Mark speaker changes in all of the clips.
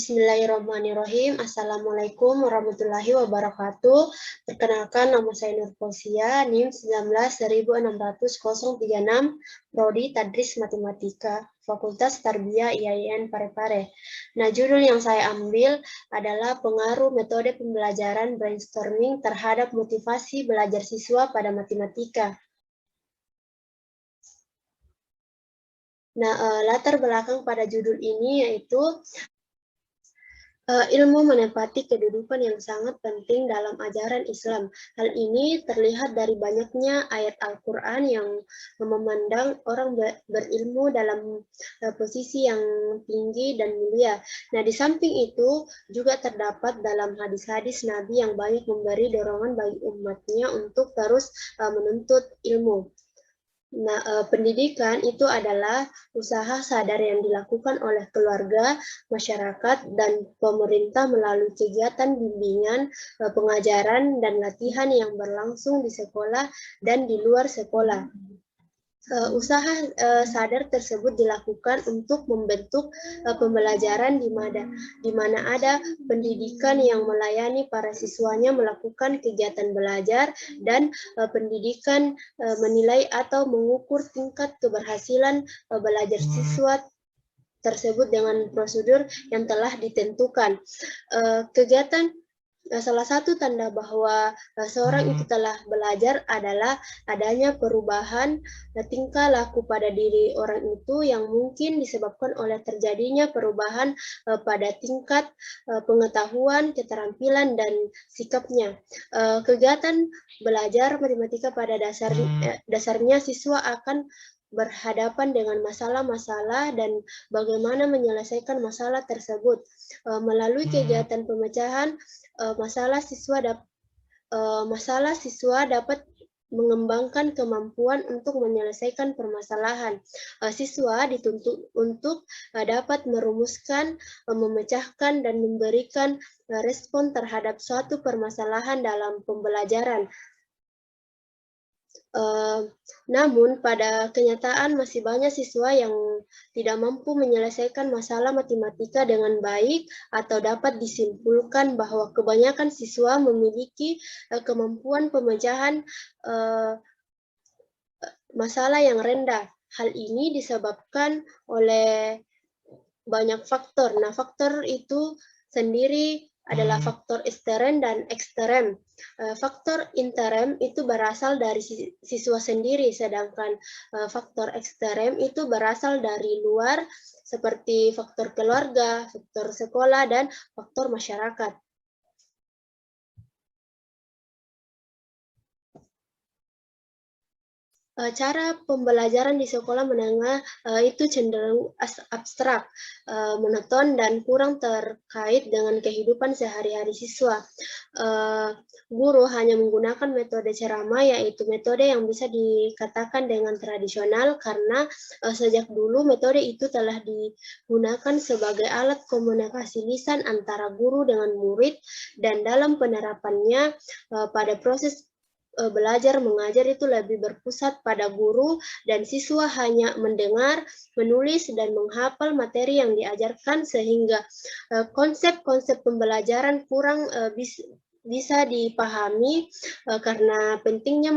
Speaker 1: Bismillahirrahmanirrahim. Assalamualaikum warahmatullahi wabarakatuh. Perkenalkan, nama saya Nur Fausia, NIM 19.600.36, Prodi Tadris Matematika, Fakultas Tarbiyah IAIN Parepare. Nah, judul yang saya ambil adalah pengaruh metode pembelajaran brainstorming terhadap motivasi belajar siswa pada matematika. Nah, latar belakang pada judul ini yaitu ilmu menempati kedudukan yang sangat penting dalam ajaran Islam. Hal ini terlihat dari banyaknya ayat Al-Quran yang memandang orang berilmu dalam posisi yang tinggi dan mulia. Nah, di samping itu juga terdapat dalam hadis-hadis Nabi yang banyak memberi dorongan bagi umatnya untuk terus menuntut ilmu. Nah, pendidikan itu adalah usaha sadar yang dilakukan oleh keluarga, masyarakat, dan pemerintah melalui kegiatan bimbingan, pengajaran, dan latihan yang berlangsung di sekolah dan di luar sekolah. Usaha sadar tersebut dilakukan untuk membentuk pembelajaran di mana ada pendidikan yang melayani para siswanya melakukan kegiatan belajar dan pendidikan menilai atau mengukur tingkat keberhasilan belajar siswa tersebut dengan prosedur yang telah ditentukan. Kegiatan Salah satu tanda bahwa seorang itu telah belajar adalah adanya perubahan tingkah laku pada diri orang itu yang mungkin disebabkan oleh terjadinya perubahan pada tingkat pengetahuan, keterampilan, dan sikapnya. Kegiatan belajar matematika pada dasarnya siswa akan berhadapan dengan masalah-masalah dan bagaimana menyelesaikan masalah tersebut. Melalui kegiatan pemecahan masalah siswa dapat mengembangkan kemampuan untuk menyelesaikan permasalahan. Siswa dituntut untuk dapat merumuskan, memecahkan, dan memberikan respon terhadap suatu permasalahan dalam pembelajaran. Namun pada kenyataan masih banyak siswa yang tidak mampu menyelesaikan masalah matematika dengan baik atau dapat disimpulkan bahwa kebanyakan siswa memiliki kemampuan pemecahan masalah yang rendah. Hal ini disebabkan oleh banyak faktor. Nah, faktor itu sendiri adalah faktor intern dan ekstern. Faktor intern itu berasal dari siswa sendiri, sedangkan faktor ekstern itu berasal dari luar, seperti faktor keluarga, faktor sekolah, dan faktor masyarakat. Cara pembelajaran di sekolah menengah itu cenderung abstrak, monoton, dan kurang terkait dengan kehidupan sehari-hari siswa. Guru hanya menggunakan metode ceramah, yaitu metode yang bisa dikatakan dengan tradisional karena sejak dulu metode itu telah digunakan sebagai alat komunikasi lisan antara guru dengan murid, dan dalam penerapannya pada proses belajar mengajar itu lebih berpusat pada guru dan siswa hanya mendengar, menulis, dan menghafal materi yang diajarkan sehingga konsep-konsep pembelajaran kurang bisa dipahami karena pentingnya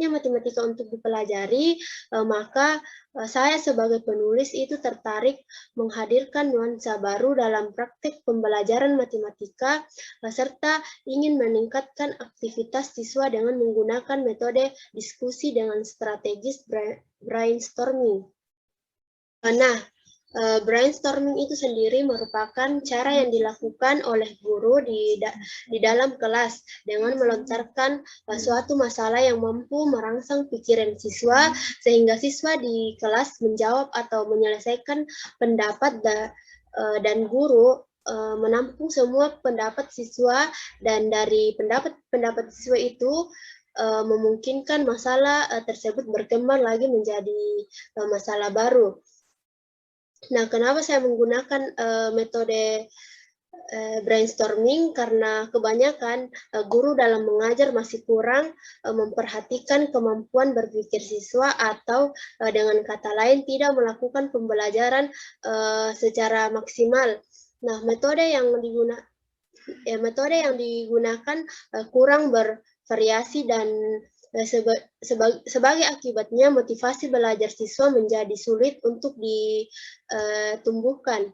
Speaker 1: matematika untuk dipelajari, maka saya sebagai penulis itu tertarik menghadirkan nuansa baru dalam praktik pembelajaran matematika serta ingin meningkatkan aktivitas siswa dengan menggunakan metode diskusi dengan strategis brainstorming. Nah, brainstorming itu sendiri merupakan cara yang dilakukan oleh guru di dalam kelas dengan melontarkan suatu masalah yang mampu merangsang pikiran siswa sehingga siswa di kelas menjawab atau menyelesaikan pendapat dan guru menampung semua pendapat siswa, dan dari pendapat siswa itu memungkinkan masalah tersebut berkembang lagi menjadi masalah baru. Nah, kenapa saya menggunakan metode brainstorming? Karena kebanyakan guru dalam mengajar masih kurang memperhatikan kemampuan berpikir siswa, atau dengan kata lain tidak melakukan pembelajaran secara maksimal. Nah, metode yang digunakan kurang bervariasi dan sebagai akibatnya motivasi belajar siswa menjadi sulit untuk ditumbuhkan.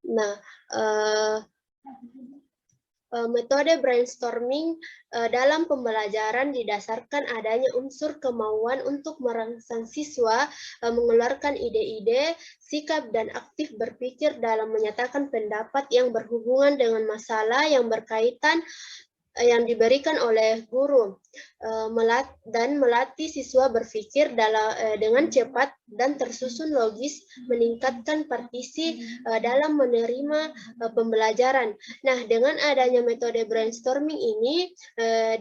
Speaker 1: Nah, metode brainstorming dalam pembelajaran didasarkan adanya unsur kemauan untuk merangsang siswa mengeluarkan ide-ide, sikap, dan aktif berpikir dalam menyatakan pendapat yang berhubungan dengan masalah yang berkaitan yang diberikan oleh guru dan melatih siswa berpikir dengan cepat dan tersusun logis, meningkatkan partisi dalam menerima pembelajaran. Nah, dengan adanya metode brainstorming ini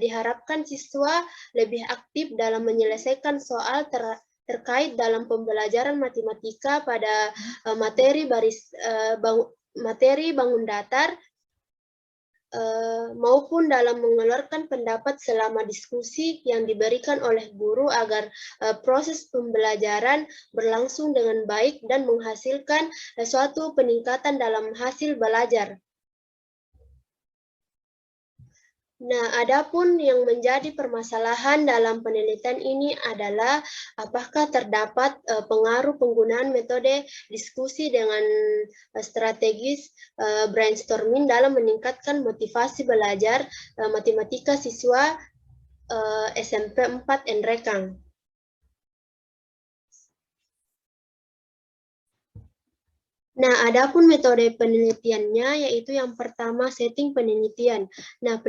Speaker 1: diharapkan siswa lebih aktif dalam menyelesaikan soal terkait dalam pembelajaran matematika pada materi bangun datar maupun dalam mengeluarkan pendapat selama diskusi yang diberikan oleh guru agar proses pembelajaran berlangsung dengan baik dan menghasilkan suatu peningkatan dalam hasil belajar. Nah, adapun yang menjadi permasalahan dalam penelitian ini adalah apakah terdapat pengaruh penggunaan metode diskusi dengan strategis brainstorming dalam meningkatkan motivasi belajar matematika siswa SMP 4 Enrekang. Nah, adapun metode penelitiannya yaitu yang pertama setting penelitian. Nah,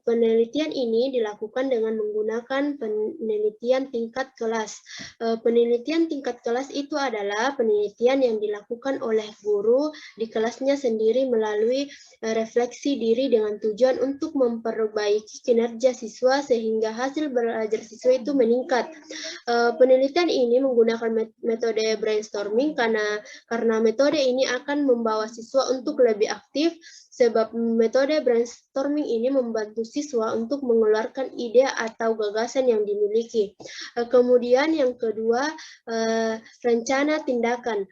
Speaker 1: penelitian ini dilakukan dengan menggunakan penelitian tingkat kelas. Penelitian tingkat kelas itu adalah penelitian yang dilakukan oleh guru di kelasnya sendiri melalui refleksi diri dengan tujuan untuk memperbaiki kinerja siswa sehingga hasil belajar siswa itu meningkat. Penelitian ini menggunakan metode brainstorming karena metode ini akan membawa siswa untuk lebih aktif sebab metode brainstorming ini membantu siswa untuk mengeluarkan ide atau gagasan yang dimiliki. Kemudian yang kedua, rencana tindakan.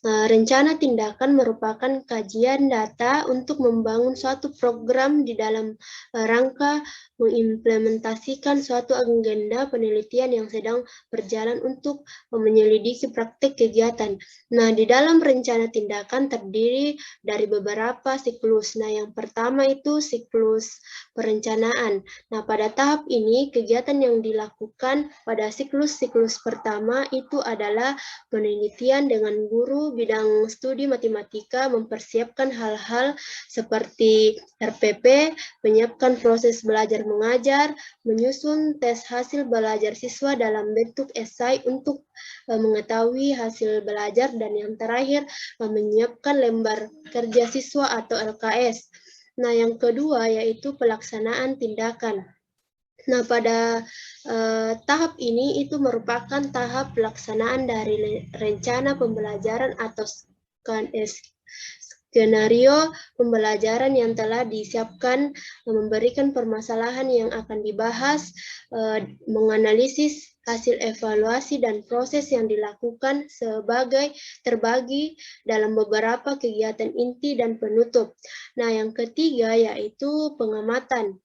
Speaker 1: Rencana tindakan merupakan kajian data untuk membangun suatu program di dalam rangka mengimplementasikan suatu agenda penelitian yang sedang berjalan untuk menyelidiki praktik kegiatan. Nah, di dalam rencana tindakan terdiri dari beberapa siklus. Nah, yang pertama itu siklus perencanaan. Nah, pada tahap ini kegiatan yang dilakukan pada siklus pertama itu adalah penelitian dengan guru bidang studi matematika mempersiapkan hal-hal seperti RPP, menyiapkan proses belajar mengajar, menyusun tes hasil belajar siswa dalam bentuk esai untuk mengetahui hasil belajar, dan yang terakhir menyiapkan lembar kerja siswa atau LKS. Nah, yang kedua yaitu pelaksanaan tindakan. Nah, pada tahap ini itu merupakan tahap pelaksanaan dari rencana pembelajaran atau skenario pembelajaran yang telah disiapkan, memberikan permasalahan yang akan dibahas, menganalisis hasil evaluasi dan proses yang dilakukan sebagai terbagi dalam beberapa kegiatan inti dan penutup. Nah, yang ketiga yaitu pengamatan.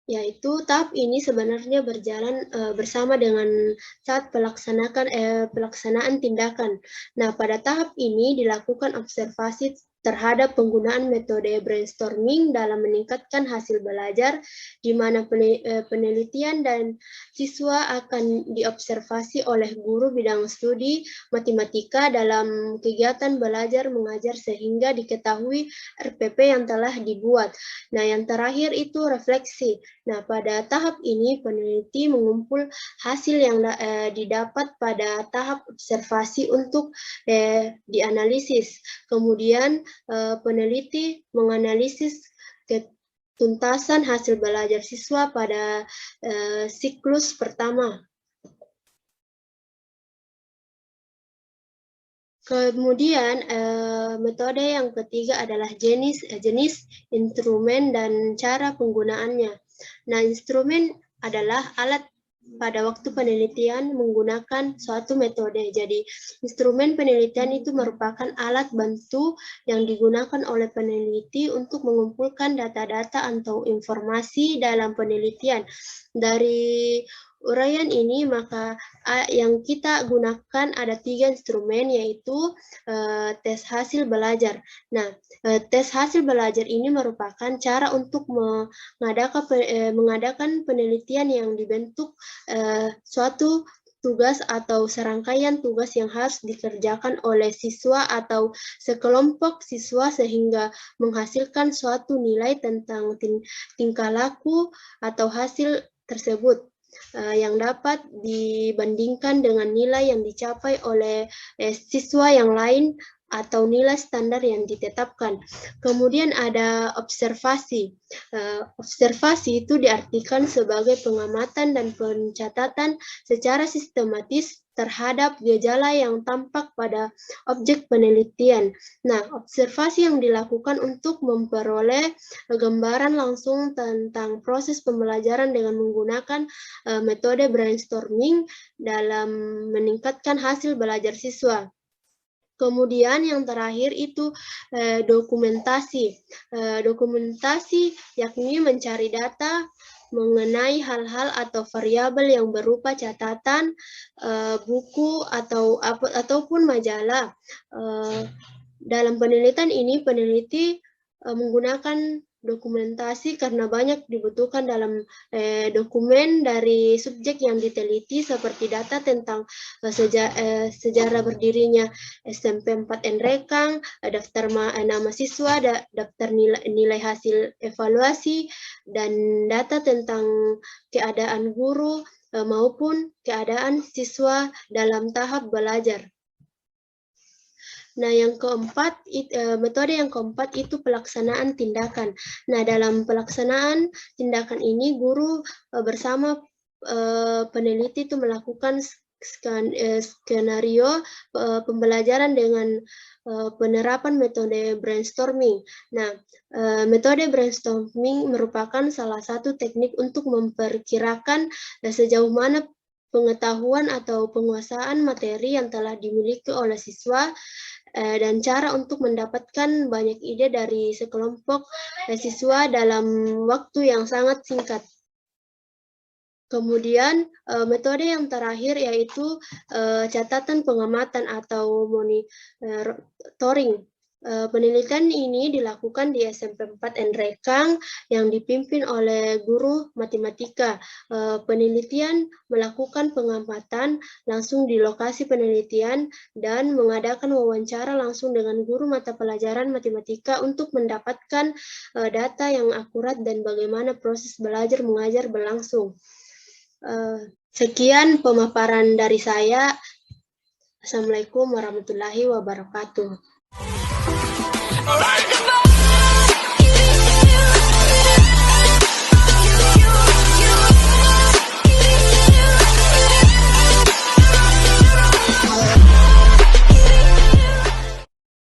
Speaker 1: Yaitu tahap ini sebenarnya berjalan bersama dengan saat pelaksanaan tindakan. Nah, pada tahap ini dilakukan observasi terhadap penggunaan metode brainstorming dalam meningkatkan hasil belajar, di mana penelitian dan siswa akan diobservasi oleh guru bidang studi matematika dalam kegiatan belajar mengajar sehingga diketahui RPP yang telah dibuat. Nah, yang terakhir itu refleksi. Nah, pada tahap ini peneliti mengumpul hasil yang didapat pada tahap observasi untuk dianalisis. Kemudian peneliti menganalisis tuntasan hasil belajar siswa pada siklus pertama. Kemudian metode yang ketiga adalah jenis instrumen dan cara penggunaannya. Nah, instrumen adalah alat pada waktu penelitian menggunakan suatu metode. Jadi, instrumen penelitian itu merupakan alat bantu yang digunakan oleh peneliti untuk mengumpulkan data-data atau informasi dalam penelitian. Dari uraian ini, maka yang kita gunakan ada 3 instrumen, yaitu tes hasil belajar. Nah, tes hasil belajar ini merupakan cara untuk mengadakan penelitian yang dibentuk suatu tugas atau serangkaian tugas yang harus dikerjakan oleh siswa atau sekelompok siswa sehingga menghasilkan suatu nilai tentang tingkah laku atau hasil tersebut yang dapat dibandingkan dengan nilai yang dicapai oleh siswa yang lain atau nilai standar yang ditetapkan. Kemudian ada observasi. Observasi itu diartikan sebagai pengamatan dan pencatatan secara sistematis terhadap gejala yang tampak pada objek penelitian. Nah, observasi yang dilakukan untuk memperoleh gambaran langsung tentang proses pembelajaran dengan menggunakan metode brainstorming dalam meningkatkan hasil belajar siswa. Kemudian yang terakhir itu dokumentasi. Dokumentasi yakni mencari data mengenai hal-hal atau variabel yang berupa catatan, buku ataupun majalah. Dalam penelitian ini peneliti menggunakan dokumentasi karena banyak dibutuhkan dalam dokumen dari subjek yang diteliti seperti data tentang sejarah berdirinya SMP 4N Rekang, daftar nama siswa, daftar nilai hasil evaluasi, dan data tentang keadaan guru maupun keadaan siswa dalam tahap belajar. Nah, yang keempat, metode yang keempat itu pelaksanaan tindakan. Nah, dalam pelaksanaan tindakan ini, guru bersama peneliti itu melakukan skenario pembelajaran dengan penerapan metode brainstorming. Nah, metode brainstorming merupakan salah satu teknik untuk memperkirakan sejauh mana pengetahuan atau penguasaan materi yang telah dimiliki oleh siswa dan cara untuk mendapatkan banyak ide dari sekelompok siswa dalam waktu yang sangat singkat. Kemudian metode yang terakhir yaitu catatan pengamatan atau monitoring. Penelitian ini dilakukan di SMP 4N Rekang yang dipimpin oleh guru matematika. Penelitian melakukan pengamatan langsung di lokasi penelitian dan mengadakan wawancara langsung dengan guru mata pelajaran matematika untuk mendapatkan data yang akurat dan bagaimana proses belajar mengajar berlangsung. Sekian pemaparan dari saya. Assalamualaikum warahmatullahi wabarakatuh.